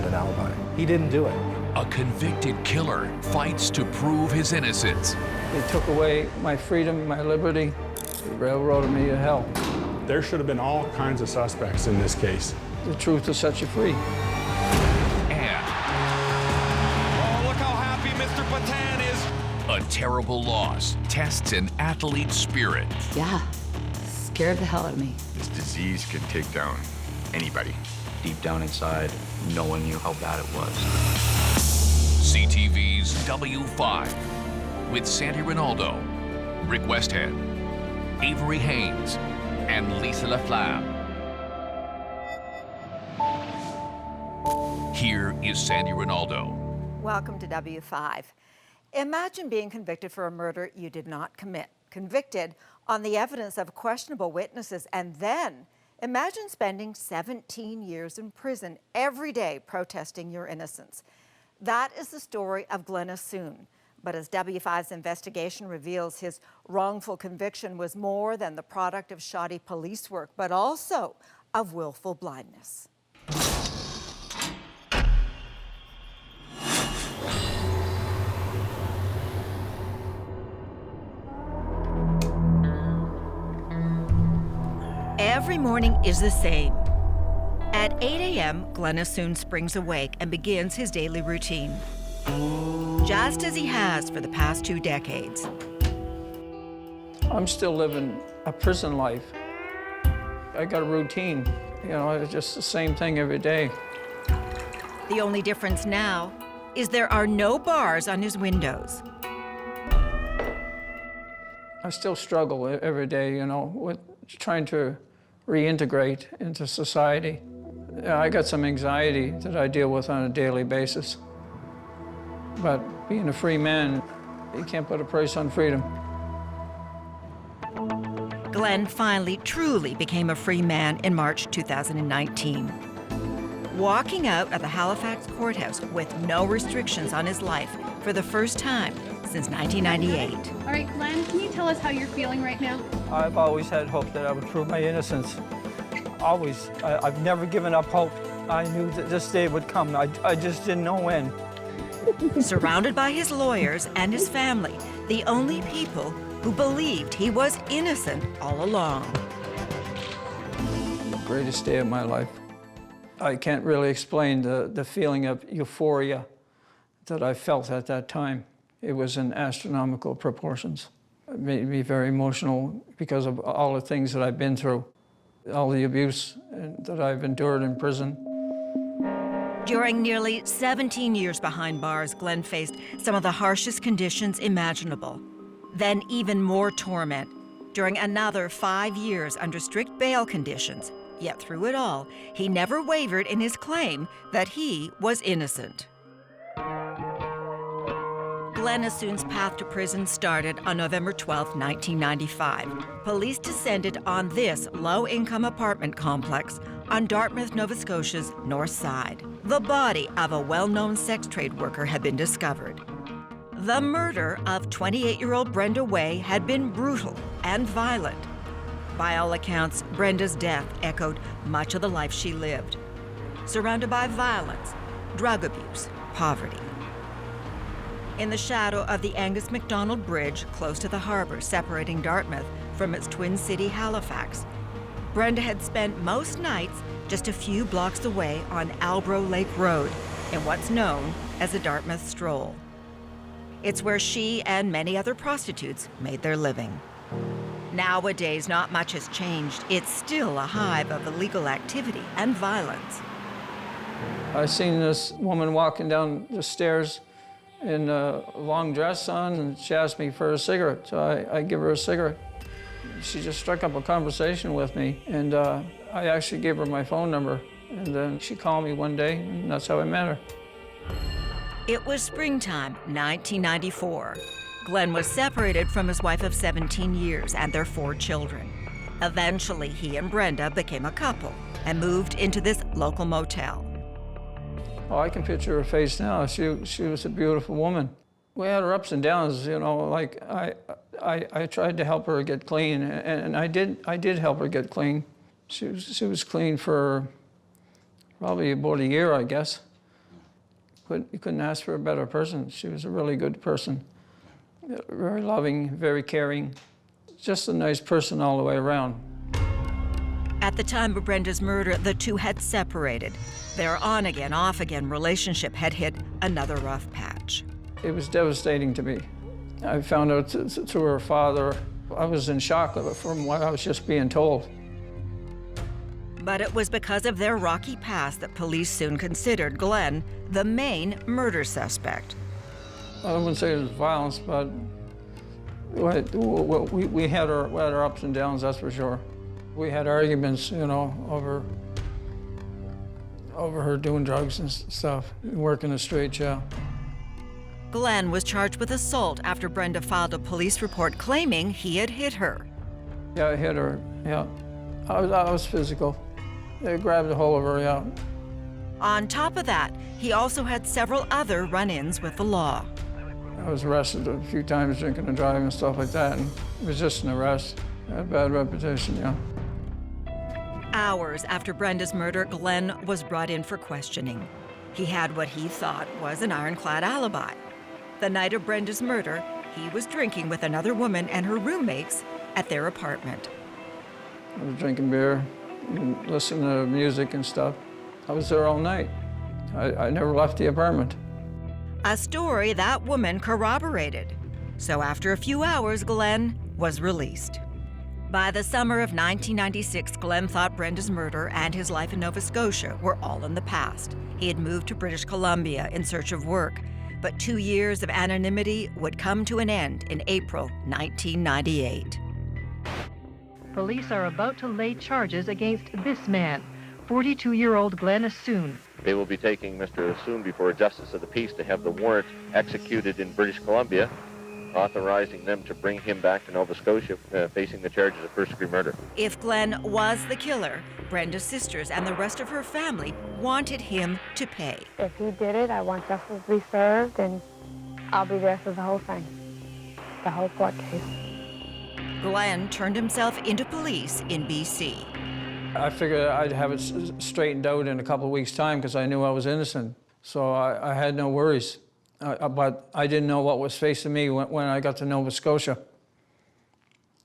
had an alibi. He didn't do it. A convicted killer fights to prove his innocence. They took away my freedom, my liberty. They railroaded me to hell. There should have been all kinds of suspects in this case. The truth will set you free. And Oh, look how happy Mr. Patan is. a terrible loss tests an athlete's spirit. Yeah, scared the hell out of me. This disease can take down anybody. Deep down inside, no one knew how bad it was. CTV's W5 with Sandie Rinaldo, Rick Westhead, Avery Haynes, and Lisa Laflamme. Here is Sandie Rinaldo. Welcome to W5. Imagine being convicted for a murder you did not commit, convicted on the evidence of questionable witnesses, and then imagine spending 17 years in prison every day protesting your innocence. That is the story of Glen Assoun. But as W5's investigation reveals, his wrongful conviction was more than the product of shoddy police work, but also of willful blindness. Every morning is the same. At 8 a.m., Glen Assoun springs awake and begins his daily routine, just as he has for the past 2 decades. I'm still living a prison life. I got a routine. You know, it's just the same thing every day. The only difference now is there are no bars on his windows. I still struggle every day, you know, with trying to reintegrate into society. I got some anxiety that I deal with on a daily basis. But being a free man, you can't put a price on freedom. Glen finally truly became a free man in March 2019. Walking out of the Halifax courthouse with no restrictions on his life for the first time since 1998. All right, Glen, can you tell us how you're feeling right now? I've always had hope that I would prove my innocence. Always. I've never given up hope. I knew that this day would come. I just didn't know when. Surrounded by his lawyers and his family, the only people who believed he was innocent all along. The greatest day of my life. I can't really explain the feeling of euphoria that I felt at that time. It was in astronomical proportions. It made me very emotional because of all the things that I've been through, all the abuse that I've endured in prison. During nearly 17 years behind bars, Glen faced some of the harshest conditions imaginable. Then even more torment during another 5 years under strict bail conditions. Yet through it all, he never wavered in his claim that he was innocent. Glen Assoun's path to prison started on November 12, 1995. Police descended on this low-income apartment complex on Dartmouth, Nova Scotia's north side. The body of a well-known sex trade worker had been discovered. The murder of 28-year-old Brenda Way had been brutal and violent. By all accounts, Brenda's death echoed much of the life she lived, surrounded by violence, drug abuse, poverty. In the shadow of the Angus MacDonald Bridge, close to the harbor separating Dartmouth from its twin city Halifax, Brenda had spent most nights just a few blocks away on Albro Lake Road in what's known as a Dartmouth stroll. It's where she and many other prostitutes made their living. Nowadays, not much has changed. It's still a hive of illegal activity and violence. I seen this woman walking down the stairs in a long dress on, and she asked me for a cigarette, so I give her a cigarette. She just struck up a conversation with me, and I actually gave her my phone number, and then she called me one day, and that's how I met her. It was springtime, 1994. Glen was separated from his wife of 17 years and their 4 children. Eventually, he and Brenda became a couple and moved into this local motel. Oh, I can picture her face now. She was a beautiful woman. We had her ups and downs, you know, like I tried to help her get clean, and I did help her get clean. She was clean for probably about a year, I guess. You couldn't ask for a better person. She was a really good person. Very loving, very caring. Just a nice person all the way around. At the time of Brenda's murder, the two had separated. Their on-again, off-again relationship had hit another rough patch. It was devastating to me. I found out through her father. I was in shock from what I was just being told. But it was because of their rocky past that police soon considered Glen the main murder suspect. I wouldn't say it was violence, but we had our ups and downs, that's for sure. We had arguments, you know, over her doing drugs and stuff, working the streets, yeah. Glen was charged with assault after Brenda filed a police report claiming he had hit her. Yeah, I hit her, yeah. I was physical. They grabbed a hold of her, yeah. On top of that, he also had several other run-ins with the law. I was arrested a few times drinking and driving and stuff like that, and it was just an arrest. I had a bad reputation, yeah. Hours after Brenda's murder, Glen was brought in for questioning. He had what he thought was an ironclad alibi. The night of Brenda's murder, he was drinking with another woman and her roommates at their apartment. I was drinking beer and listening to music and stuff. I was there all night. I never left the apartment. A story that woman corroborated. So after a few hours, Glen was released. By the summer of 1996, Glen thought Brenda's murder and his life in Nova Scotia were all in the past. He had moved to British Columbia in search of work, but 2 years of anonymity would come to an end in April 1998. Police are about to lay charges against this man, 42-year-old Glen Assoun. They will be taking Mr. Assoun before a justice of the peace to have the warrant executed in British Columbia, authorizing them to bring him back to Nova Scotia, facing the charges of first-degree murder. If Glen was the killer, Brenda's sisters and the rest of her family wanted him to pay. If he did it, I want justice to be served, and I'll be there for the whole thing, the whole court case. Glen turned himself into police in BC. I figured I'd have it straightened out in a couple of weeks' time because I knew I was innocent. So I had no worries. But I didn't know what was facing me when I got to Nova Scotia.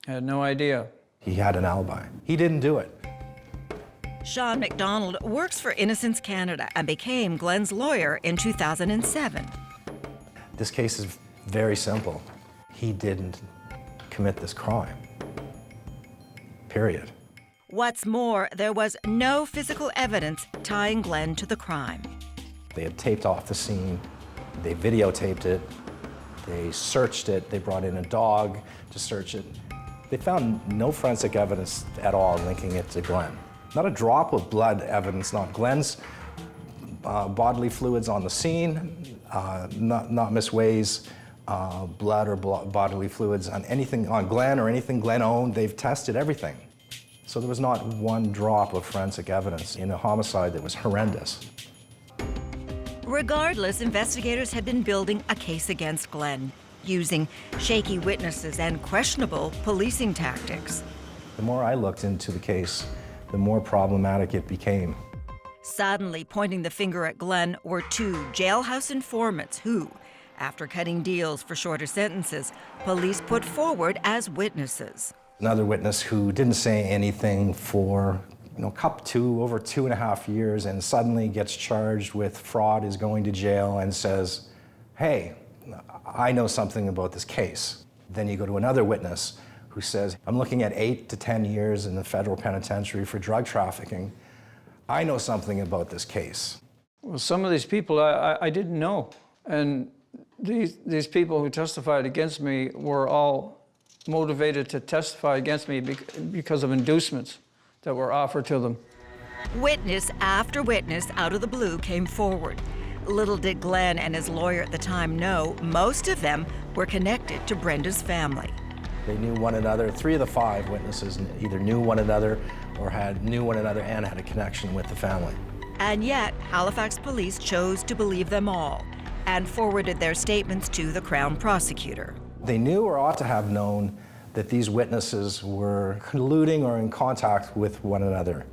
I had no idea. He had an alibi. He didn't do it. Sean McDonald works for Innocence Canada and became Glen's lawyer in 2007. This case is very simple. He didn't commit this crime. Period. What's more, there was no physical evidence tying Glen to the crime. They had taped off the scene. They videotaped it. They searched it. They brought in a dog to search it. They found no forensic evidence at all linking it to Glen. Not a drop of blood evidence, not Glen's bodily fluids on the scene, not Miss Way's blood or bodily fluids on anything on Glen or anything Glen owned. They've tested everything. So there was not one drop of forensic evidence in a homicide that was horrendous. Regardless, investigators had been building a case against Glen, using shaky witnesses and questionable policing tactics. The more I looked into the case, the more problematic it became. Suddenly pointing the finger at Glen were two jailhouse informants who, after cutting deals for shorter sentences, police put forward as witnesses. Another witness who didn't say anything for over 2.5 years and suddenly gets charged with fraud, is going to jail and says, hey, I know something about this case. Then you go to another witness who says, I'm looking at 8 to 10 years in the federal penitentiary for drug trafficking. I know something about this case. Well, some of these people I didn't know. And these people who testified against me were all motivated to testify against me because of inducements that were offered to them. Witness after witness out of the blue came forward. Little did Glen and his lawyer at the time know most of them were connected to Brenda's family. They knew one another. 3 of the 5 witnesses either knew one another or knew one another and had a connection with the family. And yet, Halifax police chose to believe them all and forwarded their statements to the Crown prosecutor. They knew or ought to have known that these witnesses were colluding or in contact with one another.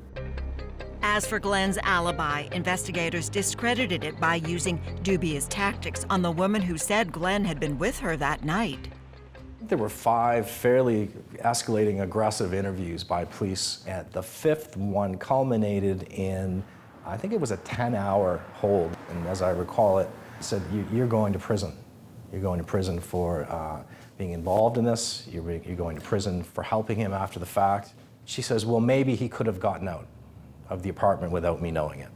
As for Glen's alibi, investigators discredited it by using dubious tactics on the woman who said Glen had been with her that night. There were 5 fairly escalating aggressive interviews by police, and the 5th one culminated in, I think it was a 10-hour hold. And as I recall it, said, you're going to prison. You're going to prison for being involved in this. You're going to prison for helping him after the fact. She says, well, maybe he could have gotten out of the apartment without me knowing it.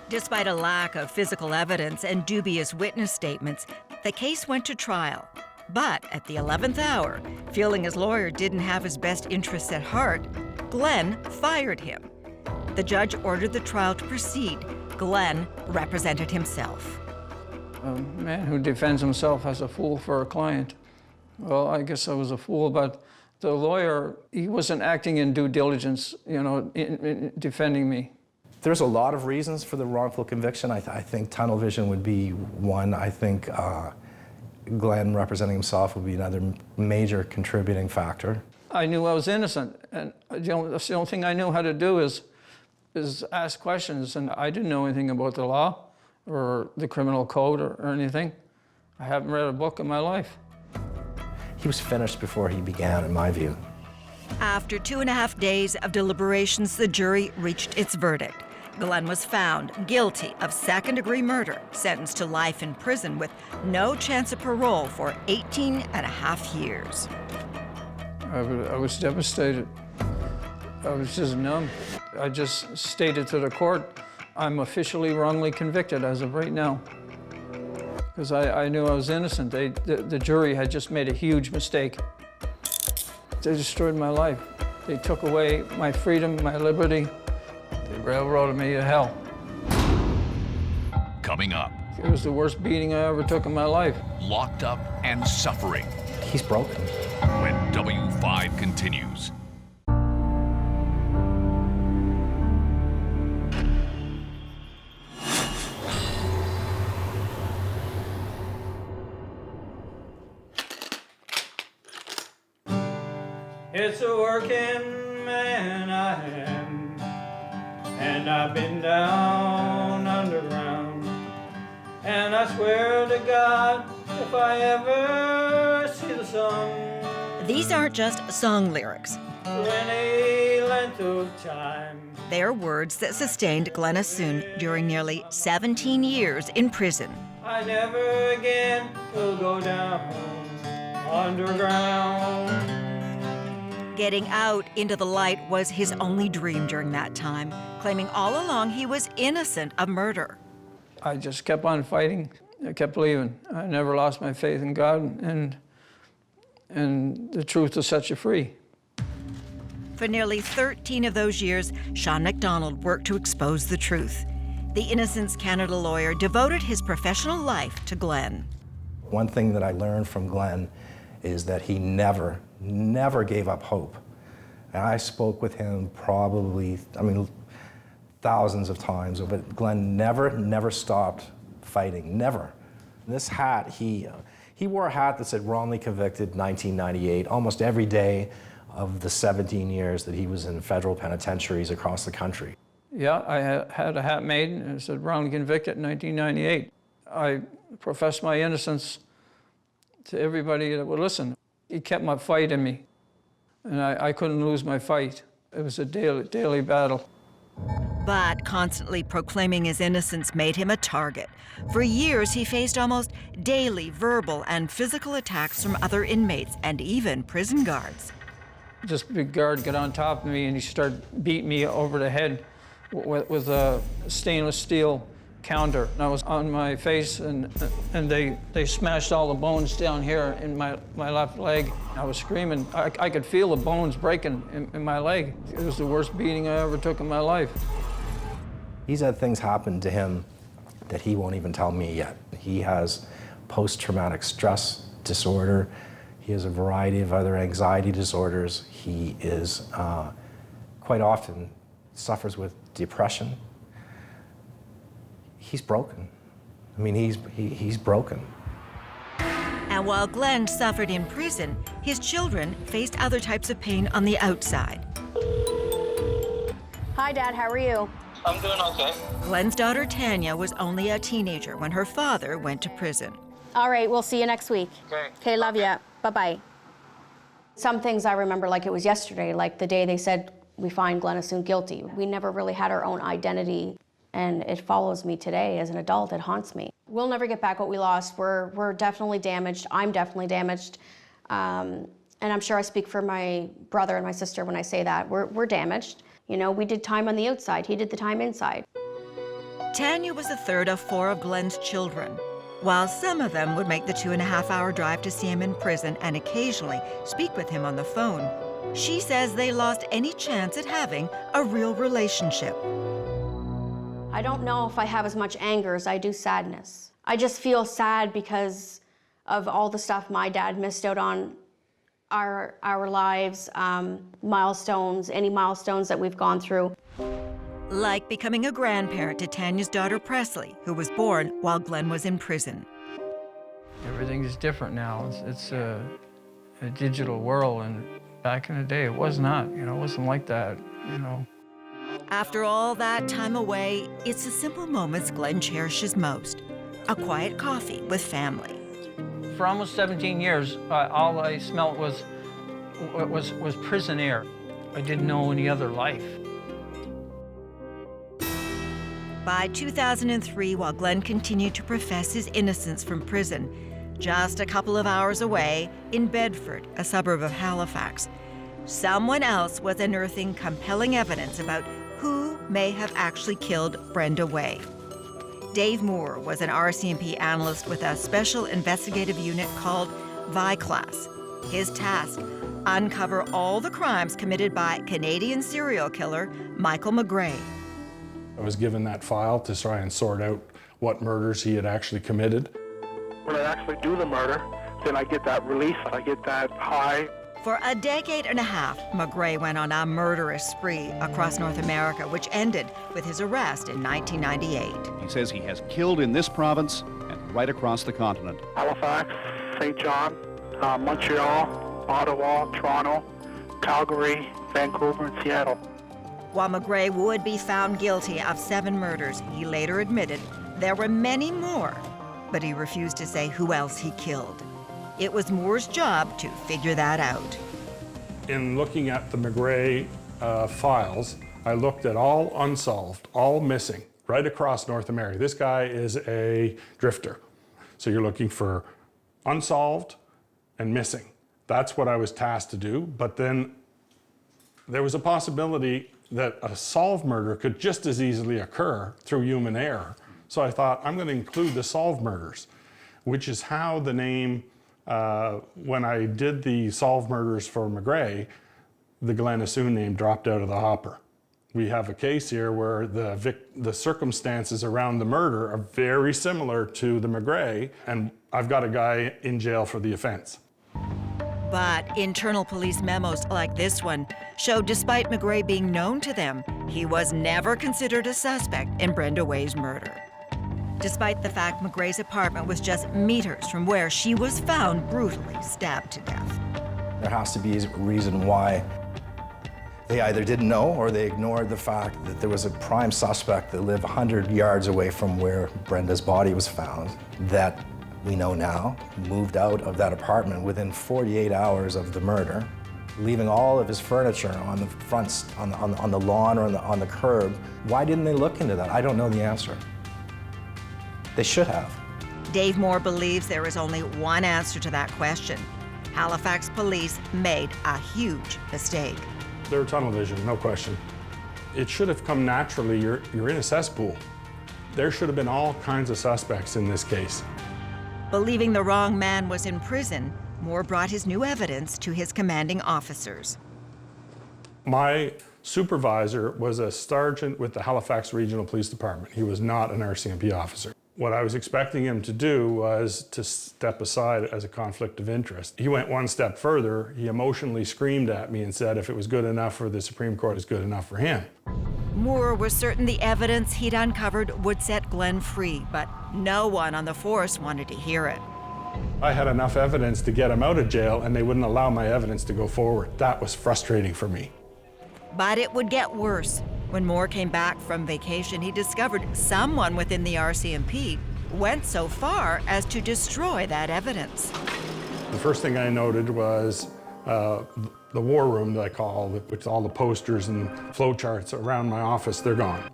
Despite a lack of physical evidence and dubious witness statements, the case went to trial. But at the 11th hour, feeling his lawyer didn't have his best interests at heart, Glen fired him. The judge ordered the trial to proceed. Glen represented himself. A man who defends himself as a fool for a client. Well, I guess I was a fool, but the lawyer, he wasn't acting in due diligence, in defending me. There's a lot of reasons for the wrongful conviction. I think tunnel vision would be one. I think Glen representing himself would be another major contributing factor. I knew I was innocent, and that's the only thing I knew how to do is ask questions, and I didn't know anything about the law or the criminal code or anything. I haven't read a book in my life. He was finished before he began, in my view. After 2.5 days of deliberations, the jury reached its verdict. Glen was found guilty of second-degree murder, sentenced to life in prison with no chance of parole for 18.5 years. I was devastated. I was just numb. I just stated to the court, I'm officially wrongly convicted as of right now. Because I knew I was innocent. The jury had just made a huge mistake. They destroyed my life. They took away my freedom, my liberty. They railroaded me to hell. Coming up. It was the worst beating I ever took in my life. Locked up and suffering. He's broken. When W5 continues. It's a working man I am, and I've been down underground, and I swear to God, if I ever see the sun. These aren't just song lyrics. For any length of time. They're words that sustained Glen Assoun during nearly 17 years in prison. I never again will go down underground. Getting out into the light was his only dream during that time, claiming all along he was innocent of murder. I just kept on fighting. I kept believing. I never lost my faith in God, and the truth will set you free. For nearly 13 of those years, Sean MacDonald worked to expose the truth. The Innocence Canada lawyer devoted his professional life to Glen. One thing that I learned from Glen is that he never gave up hope. And I spoke with him probably, thousands of times, but Glen never stopped fighting, never. And this hat, he wore a hat that said wrongly convicted 1998 almost every day of the 17 years that he was in federal penitentiaries across the country. Yeah, I had a hat made and it said wrongly convicted in 1998. I professed my innocence to everybody that would listen. He kept my fight in me, and I couldn't lose my fight. It was a daily battle. But constantly proclaiming his innocence made him a target. For years, he faced almost daily verbal and physical attacks from other inmates and even prison guards. This big guard got on top of me and he started beating me over the head with a stainless steel counter. And I was on my face and they smashed all the bones down here in my left leg. I was screaming. I could feel the bones breaking in my leg. It was the worst beating I ever took in my life. He's had things happen to him that he won't even tell me yet. He has post-traumatic stress disorder. He has a variety of other anxiety disorders. He is quite often suffers with depression. He's broken. I mean, he's broken. And while Glen suffered in prison, his children faced other types of pain on the outside. Hi, Dad. How are you? I'm doing okay. Glen's daughter Tanya was only a teenager when her father went to prison. All right, we'll see you next week. Okay. Okay, love ya. Bye-bye. Some things I remember like it was yesterday, like the day they said we find Glen Assoun guilty. We never really had our own identity, and it follows me today as an adult. It haunts me. We'll never get back what we lost. We're definitely damaged. I'm definitely damaged. And I'm sure I speak for my brother and my sister when I say that. We're damaged. You know, we did time on the outside. He did the time inside. Tanya was the third of 4 of Glen's children. While some of them would make the 2.5-hour drive to see him in prison and occasionally speak with him on the phone, she says they lost any chance at having a real relationship. I don't know if I have as much anger as I do sadness. I just feel sad because of all the stuff my dad missed out on, our lives, milestones, any milestones that we've gone through. Like becoming a grandparent to Tanya's daughter Presley, who was born while Glen was in prison. Everything's different now. It's a digital world, and back in the day, it was not. You know, it wasn't like that, you know. After all that time away, it's the simple moments Glen cherishes most. A quiet coffee with family. For almost 17 years, all I smelt was prison air. I didn't know any other life. By 2003, while Glen continued to profess his innocence from prison, just a couple of hours away in Bedford, a suburb of Halifax, someone else was unearthing compelling evidence about who may have actually killed Brenda Way. Dave Moore was an RCMP analyst with a special investigative unit called Vi-Class. His task, uncover all the crimes committed by Canadian serial killer Michael McGray. I was given that file to try and sort out what murders he had actually committed. When I actually do the murder, then I get that release, I get that high. For a decade and a half, McGray went on a murderous spree across North America, which ended with his arrest in 1998. He says he has killed in this province and right across the continent. Halifax, St. John, Montreal, Ottawa, Toronto, Calgary, Vancouver, and Seattle. While McGray would be found guilty of 7 murders, he later admitted there were many more, but he refused to say who else he killed. It was Moore's job to figure that out. In looking at the McGray files, I looked at all unsolved, all missing, right across North America. This guy is a drifter. So you're looking for unsolved and missing. That's what I was tasked to do, but then there was a possibility that a solved murder could just as easily occur through human error. So I thought, I'm going to include the solved murders, which is how the name, when I did the solved murders for McGray, the Glen Assoun name dropped out of the hopper. We have a case here where the circumstances around the murder are very similar to the McGray, and I've got a guy in jail for the offense. But internal police memos like this one showed despite McGray being known to them, he was never considered a suspect in Brenda Way's murder. Despite the fact McGray's apartment was just meters from where she was found brutally stabbed to death. There has to be a reason why they either didn't know or they ignored the fact that there was a prime suspect that lived 100 yards away from where Brenda's body was found that we know now moved out of that apartment within 48 hours of the murder, leaving all of his furniture on the front, on the lawn or on the curb. Why didn't they look into that? I don't know the answer. They should have. Dave Moore believes there is only one answer to that question. Halifax police made a huge mistake. They're tunnel vision, no question. It should have come naturally. You're in a cesspool. There should have been all kinds of suspects in this case. Believing the wrong man was in prison, Moore brought his new evidence to his commanding officers. My supervisor was a sergeant with the Halifax Regional Police Department. He was not an RCMP officer. What I was expecting him to do was to step aside as a conflict of interest. He went one step further. He emotionally screamed at me and said if it was good enough for the Supreme Court, it's good enough for him. Moore was certain the evidence he'd uncovered would set Glen free, but no one on the force wanted to hear it. I had enough evidence to get him out of jail, and they wouldn't allow my evidence to go forward. That was frustrating for me. But it would get worse. When Moore came back from vacation, he discovered someone within the RCMP went so far as to destroy that evidence. The first thing I noted was the war room that I call, with all the posters and flow charts around my office, they're gone.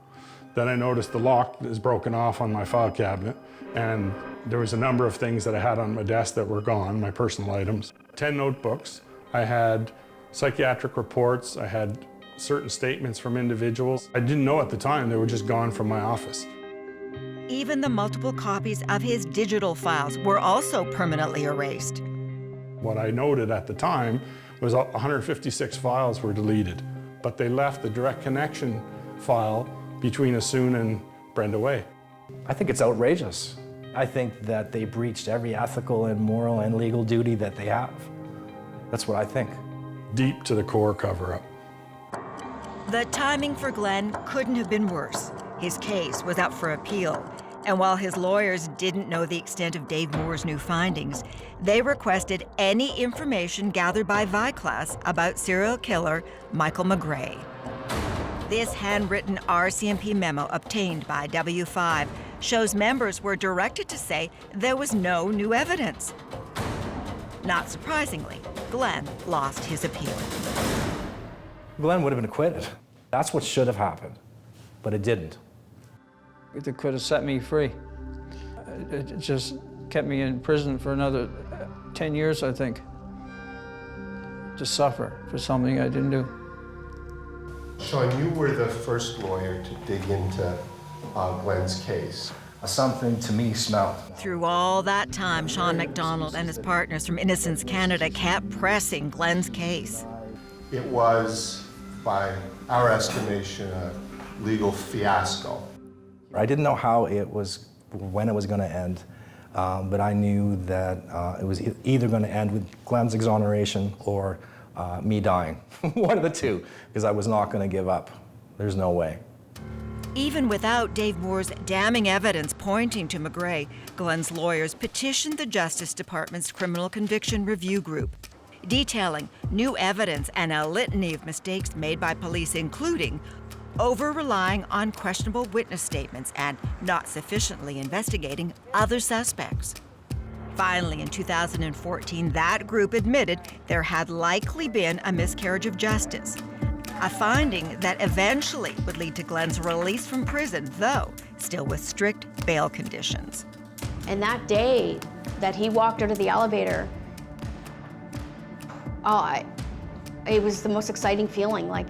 Then I noticed the lock is broken off on my file cabinet, and there was a number of things that I had on my desk that were gone, my personal items. 10 notebooks. I had psychiatric reports. I had certain statements from individuals. I didn't know at the time they were just gone from my office. Even the multiple copies of his digital files were also permanently erased. What I noted at the time was 156 files were deleted, but they left the direct connection file between Assoun and Brenda Way. I think it's outrageous. I think that they breached every ethical and moral and legal duty that they have. That's what I think. Deep to the core cover-up. The timing for Glen couldn't have been worse. His case was up for appeal, and while his lawyers didn't know the extent of Dave Moore's new findings, they requested any information gathered by Viclass about serial killer Michael McGray. This handwritten RCMP memo obtained by W5 shows members were directed to say there was no new evidence. Not surprisingly, Glen lost his appeal. Glen would have been acquitted. That's what should have happened, but it didn't. It could have set me free. It just kept me in prison for another 10 years, I think, to suffer for something I didn't do. Sean, you were the first lawyer to dig into Glen's case. Something to me smelled. Through all that time, Sean MacDonald and his partners from Innocence Canada kept pressing Glen's case. It was, by our estimation, a legal fiasco. I didn't know when it was going to end, but I knew that it was either going to end with Glen's exoneration or me dying. One of the two, because I was not going to give up. There's no way. Even without Dave Moore's damning evidence pointing to McGray, Glen's lawyers petitioned the Justice Department's Criminal Conviction Review Group, detailing new evidence and a litany of mistakes made by police, including over-relying on questionable witness statements and not sufficiently investigating other suspects. Finally, in 2014, that group admitted there had likely been a miscarriage of justice, a finding that eventually would lead to Glen's release from prison, though still with strict bail conditions. And that day that he walked out of the elevator, it was the most exciting feeling, like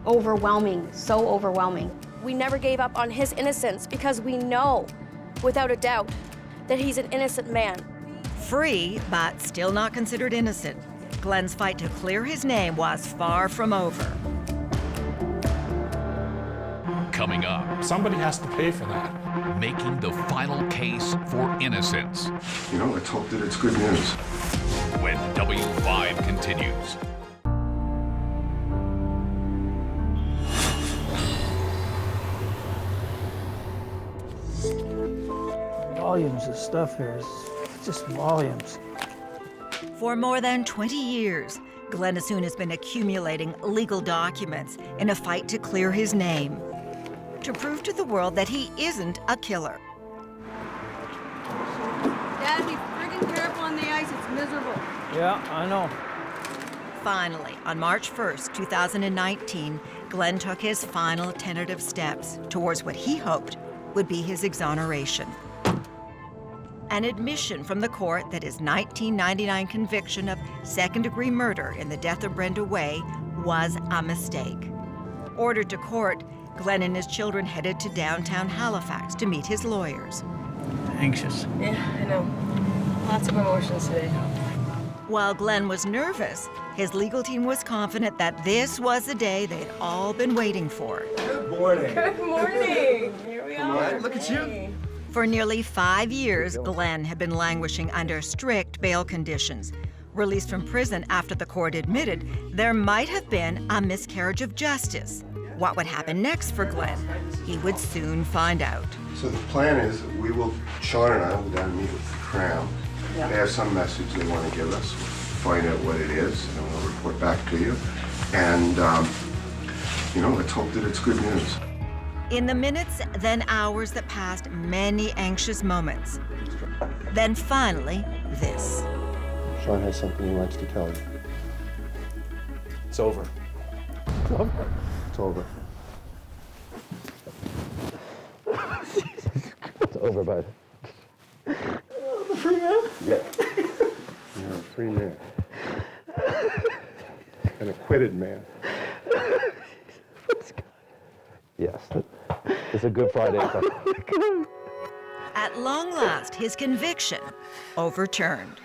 overwhelming, so overwhelming. We never gave up on his innocence because we know, without a doubt, that he's an innocent man. Free, but still not considered innocent, Glen's fight to clear his name was far from over. Coming up, somebody has to pay for that. Making the final case for innocence. You know, let's hope that it's good news. When W5 continues. Volumes of stuff here, it's just volumes. For more than 20 years, Glen Assoun has been accumulating legal documents in a fight to clear his name, to prove to the world that he isn't a killer. Dad, be friggin' careful on the ice, it's miserable. Yeah, I know. Finally, on March 1st, 2019, Glen took his final tentative steps towards what he hoped would be his exoneration. An admission from the court that his 1999 conviction of second-degree murder in the death of Brenda Way was a mistake. Ordered to court, Glen and his children headed to downtown Halifax to meet his lawyers. Anxious. Yeah, I know. Lots of emotions today. While Glen was nervous, his legal team was confident that this was the day they'd all been waiting for. Good morning. Good morning. Here we are. Look at you. For nearly 5 years, Glen had been languishing under strict bail conditions. Released from prison after the court admitted there might have been a miscarriage of justice. What would happen next for Glen? He would soon find out. So the plan is that Sean and I will go down and meet with the Crown. Yeah. They have some message they want to give us. We'll find out what it is, and we'll report back to you. And You know, let's hope that it's good news. In the minutes, then hours that passed, many anxious moments. Then finally, this. Sean has something he wants to tell you. It's over. It's over. It's over. It's over, bud. The free man? Yeah. You're a free man. An acquitted man. Yes. It's a Good Friday. At long last, his conviction overturned.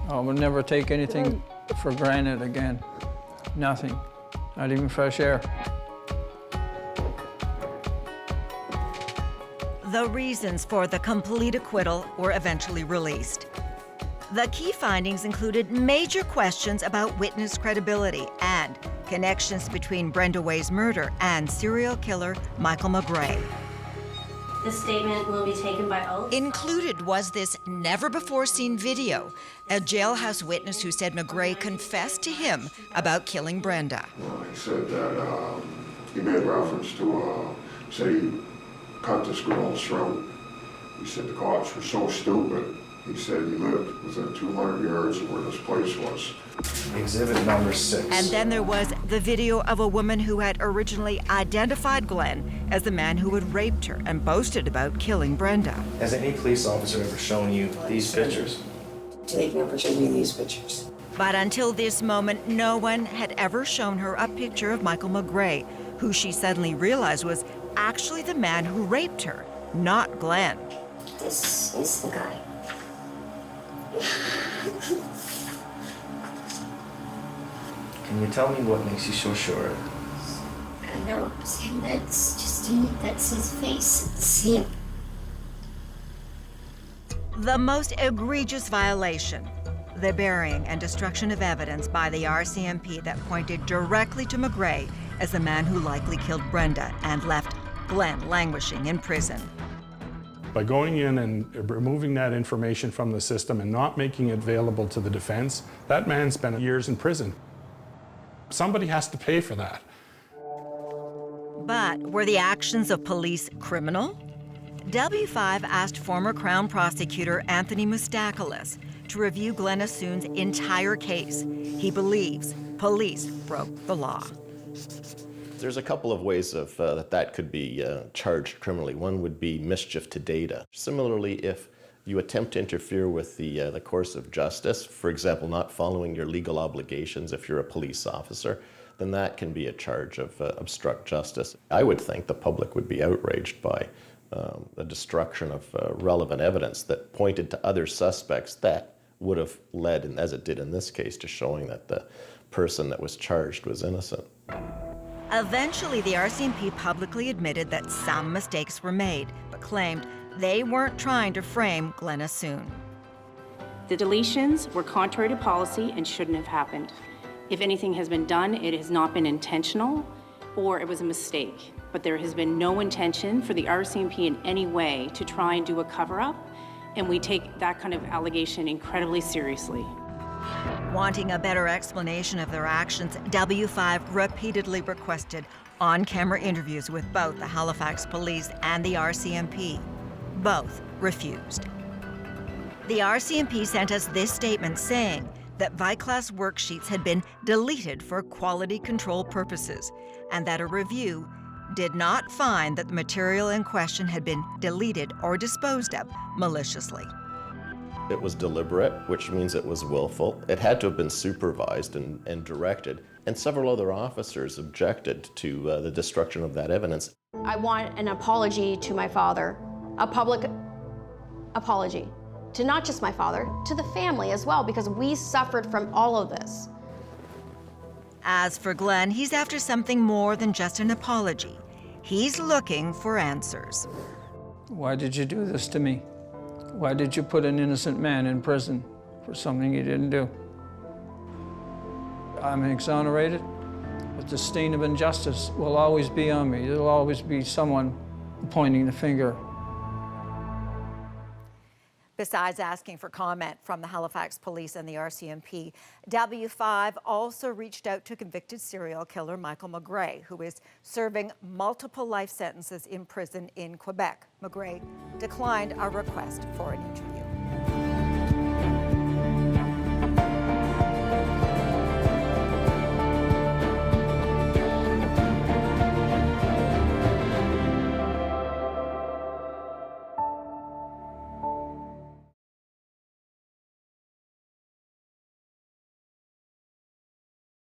I will never take anything for granted again. Nothing. Not even fresh air. The reasons for the complete acquittal were eventually released. The key findings included major questions about witness credibility and connections between Brenda Way's murder and serial killer Michael McGray. This statement will be taken by oath. Included was this never-before-seen video, a jailhouse witness who said McGray confessed to him about killing Brenda. He said that he made reference to, say, he cut this girl's throat. He said the cops were so stupid. He said he lived within 200 yards of where this place was. Exhibit number 6. And then there was the video of a woman who had originally identified Glenn as the man who had raped her and boasted about killing Brenda. Has any police officer ever shown you these pictures? They've never shown me these pictures. But until this moment, no one had ever shown her a picture of Michael McGray, who she suddenly realized was actually the man who raped her, not Glenn. This is the guy. Can you tell me what makes you so sure? I know, Sam, that's just him. That's his face. It's him. The most egregious violation, the burying and destruction of evidence by the RCMP that pointed directly to McGray as the man who likely killed Brenda and left Glenn languishing in prison. By going in and removing that information from the system and not making it available to the defense, that man spent years in prison. Somebody has to pay for that. But were the actions of police criminal? W5 asked former Crown Prosecutor Anthony Moustakoulis to review Glen Assoun's entire case. He believes police broke the law. There's a couple of ways of that could be charged criminally. One would be mischief to data. Similarly, if you attempt to interfere with the course of justice, for example, not following your legal obligations if you're a police officer, then that can be a charge of obstruct justice. I would think the public would be outraged by the destruction of relevant evidence that pointed to other suspects that would have led, and as it did in this case, to showing that the person that was charged was innocent. Eventually, the RCMP publicly admitted that some mistakes were made, but claimed they weren't trying to frame Glen Assoun. The deletions were contrary to policy and shouldn't have happened. If anything has been done, it has not been intentional or it was a mistake. But there has been no intention for the RCMP in any way to try and do a cover-up, and we take that kind of allegation incredibly seriously. Wanting a better explanation of their actions, W5 repeatedly requested on-camera interviews with both the Halifax Police and the RCMP. Both refused. The RCMP sent us this statement saying that Viclass worksheets had been deleted for quality control purposes and that a review did not find that the material in question had been deleted or disposed of maliciously. It was deliberate, which means it was willful. It had to have been supervised and directed, and several other officers objected to the destruction of that evidence. I want an apology to my father, a public apology, to not just my father, to the family as well, because we suffered from all of this. As for Glenn, he's after something more than just an apology. He's looking for answers. Why did you do this to me? Why did you put an innocent man in prison for something he didn't do? I'm exonerated, but the stain of injustice will always be on me. There'll always be someone pointing the finger. Besides asking for comment from the Halifax Police and the RCMP, W5 also reached out to convicted serial killer Michael McGray, who is serving multiple life sentences in prison in Quebec. McGray declined our request for an interview.